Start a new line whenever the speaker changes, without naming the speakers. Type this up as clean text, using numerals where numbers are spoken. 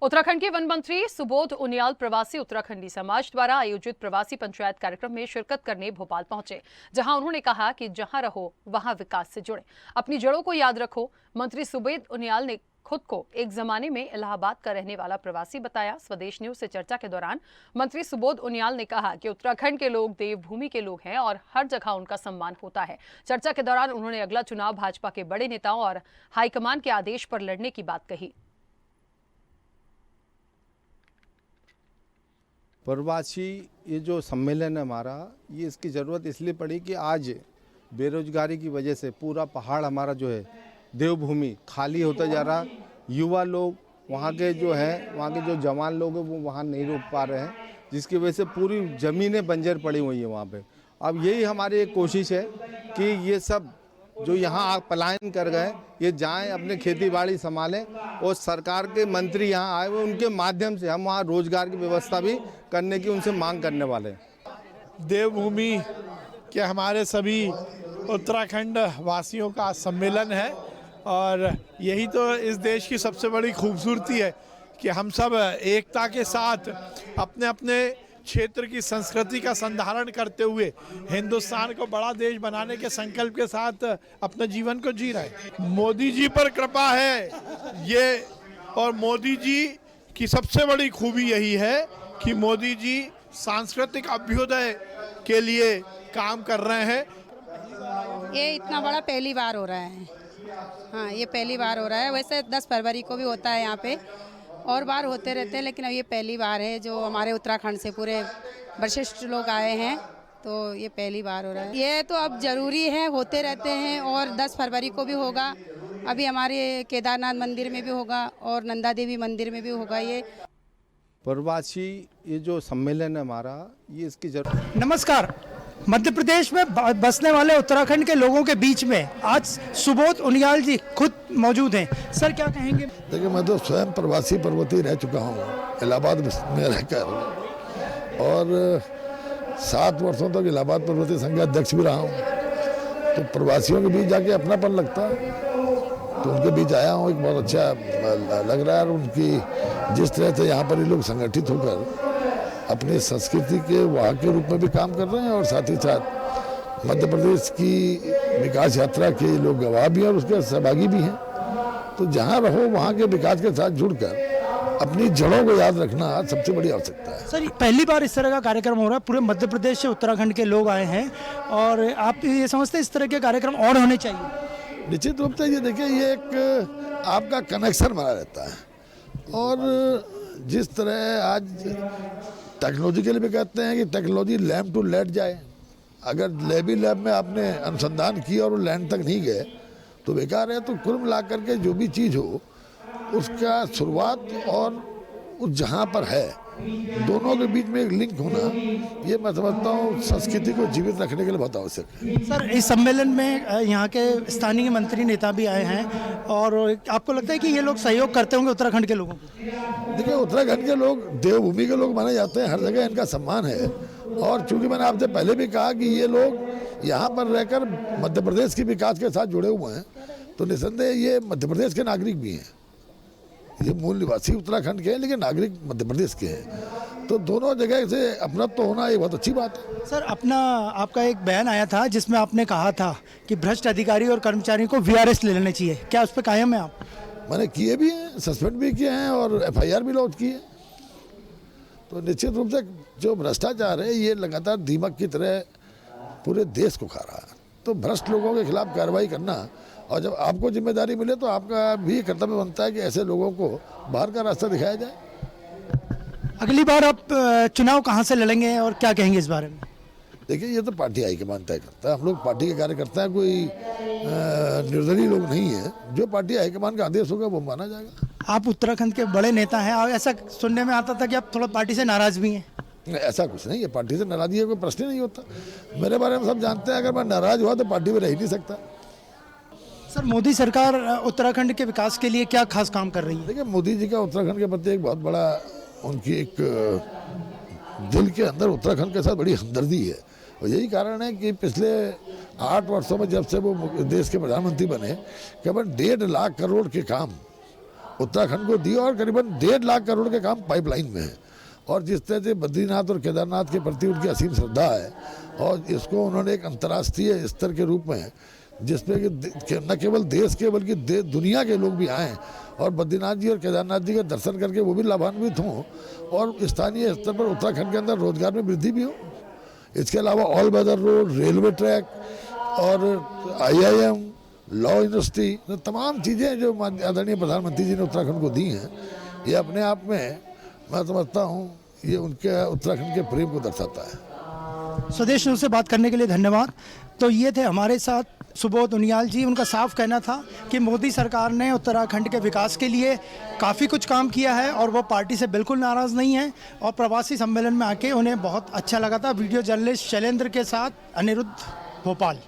उत्तराखंड के वन मंत्री सुबोध उनियाल प्रवासी उत्तराखंडी समाज द्वारा आयोजित प्रवासी पंचायत कार्यक्रम में शिरकत करने भोपाल पहुंचे, जहां उन्होंने कहा कि जहां रहो वहां विकास से जुड़े, अपनी जड़ों को याद रखो। मंत्री सुबोध उनियाल ने खुद को एक जमाने में इलाहाबाद का रहने वाला प्रवासी बताया। स्वदेश न्यूज से चर्चा के दौरान मंत्री सुबोध उनियाल ने कहा कि उत्तराखंड के लोग देवभूमि के लोग हैं और हर जगह उनका सम्मान होता है। चर्चा के दौरान उन्होंने अगला चुनाव भाजपा के बड़े नेताओं और हाईकमान के आदेश पर लड़ने की बात कही।
प्रवासी ये जो सम्मेलन है हमारा, ये इसकी ज़रूरत इसलिए पड़ी कि आज बेरोजगारी की वजह से पूरा पहाड़ हमारा जो है देवभूमि खाली होता जा रहा। युवा लोग वहाँ के जो है, वहाँ के जो जवान लोग हैं वो वहाँ नहीं रुक पा रहे हैं, जिसकी वजह से पूरी ज़मीनें बंजर पड़ी हुई हैं वहाँ पे। अब यही हमारी एक कोशिश है कि ये सब जो यहाँ पलायन कर गए ये जाएं, अपने खेती बाड़ी संभालें और सरकार के मंत्री यहाँ आए हुए उनके माध्यम से हम वहाँ रोजगार की व्यवस्था भी करने की उनसे मांग करने वाले हैं।
देवभूमि के हमारे सभी उत्तराखंड वासियों का सम्मेलन है और यही तो इस देश की सबसे बड़ी खूबसूरती है कि हम सब एकता के साथ अपने अपने क्षेत्र की संस्कृति का संधारण करते हुए हिंदुस्तान को बड़ा देश बनाने के संकल्प के साथ अपने जीवन को जी रहे हैं। मोदी जी पर कृपा है ये, और मोदी जी की सबसे बड़ी खूबी यही है कि मोदी जी सांस्कृतिक अभ्युदय के लिए काम कर रहे हैं।
ये इतना बड़ा पहली बार हो रहा है। हाँ, ये पहली बार हो रहा है। वैसे 10 फरवरी को भी होता है यहाँ पे, और बार होते रहते हैं, लेकिन अब ये पहली बार है जो हमारे उत्तराखंड से पूरे वरिष्ठ लोग आए हैं, तो ये पहली बार हो रहा है। ये तो अब जरूरी है, होते रहते हैं और 10 फरवरी को भी होगा। अभी हमारे केदारनाथ मंदिर में भी होगा और नंदा देवी मंदिर में भी होगा। ये
प्रवासी ये जो सम्मेलन है हमारा, ये इसकी जरूरत।
नमस्कार। मध्य प्रदेश में बसने वाले उत्तराखंड के लोगों के बीच में आज सुबोध उनियाल जी खुद मौजूद हैं। सर क्या कहेंगे?
देखिए, मैं तो स्वयं प्रवासी पर्वती रह चुका हूँ इलाहाबाद में रहकर, और 7 वर्षों तक इलाहाबाद पर्वती संघ अध्यक्ष भी रहा हूँ। तो प्रवासियों के बीच जाके अपनापन लगता है, तो उनके बीच आया हूँ, एक बहुत अच्छा लग रहा है। और उनकी जिस तरह से यहाँ पर ये लोग संगठित होकर अपनी संस्कृति के वहाँ के रूप में भी काम कर रहे हैं और साथ ही साथ मध्य प्रदेश की विकास यात्रा के लोग गवाह भी हैं और उसके सहभागी भी हैं। तो जहाँ रहो वहाँ के विकास के साथ जुड़कर अपनी जड़ों को याद रखना सबसे बड़ी आवश्यकता है।
सर पहली बार इस तरह का कार्यक्रम हो रहा है, पूरे मध्य प्रदेश से उत्तराखंड के लोग आए हैं, और आप ये समझते हैं इस तरह के कार्यक्रम और होने चाहिए?
निश्चित रूप से ये देखिए, ये एक आपका कनेक्शन बना रहता है। और जिस तरह आज टेक्नोलॉजी के लिए भी कहते हैं कि टेक्नोलॉजी लैंड टू लैंड जाए। अगर लैब में आपने अनुसंधान किया और वो लैंड तक नहीं गए तो बेकार है। तो कुल मिला करके जो भी चीज़ हो उसका शुरुआत और उस जहाँ पर है दोनों के बीच में एक लिंक होना, ये मैं समझता हूँ संस्कृति को जीवित रखने के लिए बहुत आवश्यक है।
सर इस सम्मेलन में यहाँ के स्थानीय मंत्री नेता भी आए हैं, और आपको लगता है कि ये लोग सहयोग करते होंगे उत्तराखंड के लोगों को?
देखिए, उत्तराखंड के लोग देवभूमि के लोग माने जाते हैं, हर जगह इनका सम्मान है। और चूंकि मैंने आपसे पहले भी कहा कि ये लोग यहाँ पर रहकर मध्य प्रदेश के विकास के साथ जुड़े हुए हैं, तो निसंदेह ये मध्य प्रदेश के नागरिक भी हैं। ये मूल निवासी उत्तराखंड के हैं लेकिन नागरिक मध्य प्रदेश के हैं। तो दोनों जगह से अपनत्व तो होना ये बहुत अच्छी बात है।
सर आपका एक बयान आया था जिसमें आपने कहा था कि भ्रष्ट अधिकारी और कर्मचारियों को वीआरएस ले लेने चाहिए, क्या उस पर कायम है आप?
मैंने किए भी हैं, सस्पेंड भी किए हैं और FIR भी लॉन्च की है। तो निश्चित रूप से जो भ्रष्टाचार है ये लगातार दीमक की तरह पूरे देश को खा रहा है। तो भ्रष्ट लोगों के खिलाफ कार्रवाई करना, और जब आपको जिम्मेदारी मिले तो आपका भी कर्तव्य बनता है कि ऐसे लोगों को बाहर का रास्ता दिखाया जाए।
अगली बार आप चुनाव कहाँ से लड़ेंगे और क्या कहेंगे इस बारे में?
देखिए, ये तो पार्टी हाईकमान तय करता है। हम लोग पार्टी के कार्यकर्ता हैं, कोई निर्दलीय लोग नहीं है। जो पार्टी हाईकमान का आदेश होगा वो माना जाएगा।
आप उत्तराखंड के बड़े नेता हैं, और ऐसा सुनने में आता था कि आप थोड़ा पार्टी से नाराज भी हैं।
ऐसा कुछ नहीं है, पार्टी से नाराजगी का कोई प्रश्न नहीं होता। मेरे बारे में सब जानते हैं, अगर मैं नाराज हुआ तो पार्टी में रह ही नहीं सकता।
सर मोदी सरकार उत्तराखंड के विकास के लिए क्या खास काम कर रही है?
देखिए, मोदी जी का उत्तराखंड के प्रति एक बहुत बड़ा उनकी एक दिल के अंदर उत्तराखंड के साथ बड़ी हमदर्दी है। और यही कारण है कि पिछले 8 वर्षों में जब से वो देश के प्रधानमंत्री बने, करीबन 1.5 लाख करोड़ के काम उत्तराखंड को दी और करीबन 1.5 लाख करोड़ के काम पाइपलाइन में है। और जिस तरह से बद्रीनाथ और केदारनाथ के प्रति उनकी असीम श्रद्धा है और इसको उन्होंने एक अंतर्राष्ट्रीय स्तर के रूप में जिसमें कि न केवल देश के बल्कि दुनिया के लोग भी आएँ और बद्रीनाथ जी और केदारनाथ जी का दर्शन करके वो भी लाभान्वित हों और स्थानीय स्तर पर उत्तराखंड के अंदर रोजगार में वृद्धि भी हो। इसके अलावा all weather road, railway track और IIM, लॉ यूनिवर्सिटी, तमाम चीज़ें जो आदरणीय प्रधानमंत्री जी ने उत्तराखंड को दी हैं, ये अपने आप में मैं समझता हूँ ये उनके उत्तराखंड के प्रेम को दर्शाता है।
स्वदेश न्यूज़ से बात करने के लिए धन्यवाद। तो ये थे हमारे साथ सुबोध उनियाल जी। उनका साफ कहना था कि मोदी सरकार ने उत्तराखंड के विकास के लिए काफ़ी कुछ काम किया है और वो पार्टी से बिल्कुल नाराज़ नहीं है और प्रवासी सम्मेलन में आके उन्हें बहुत अच्छा लगा था। वीडियो जर्नलिस्ट शैलेंद्र के साथ अनिरुद्ध, भोपाल।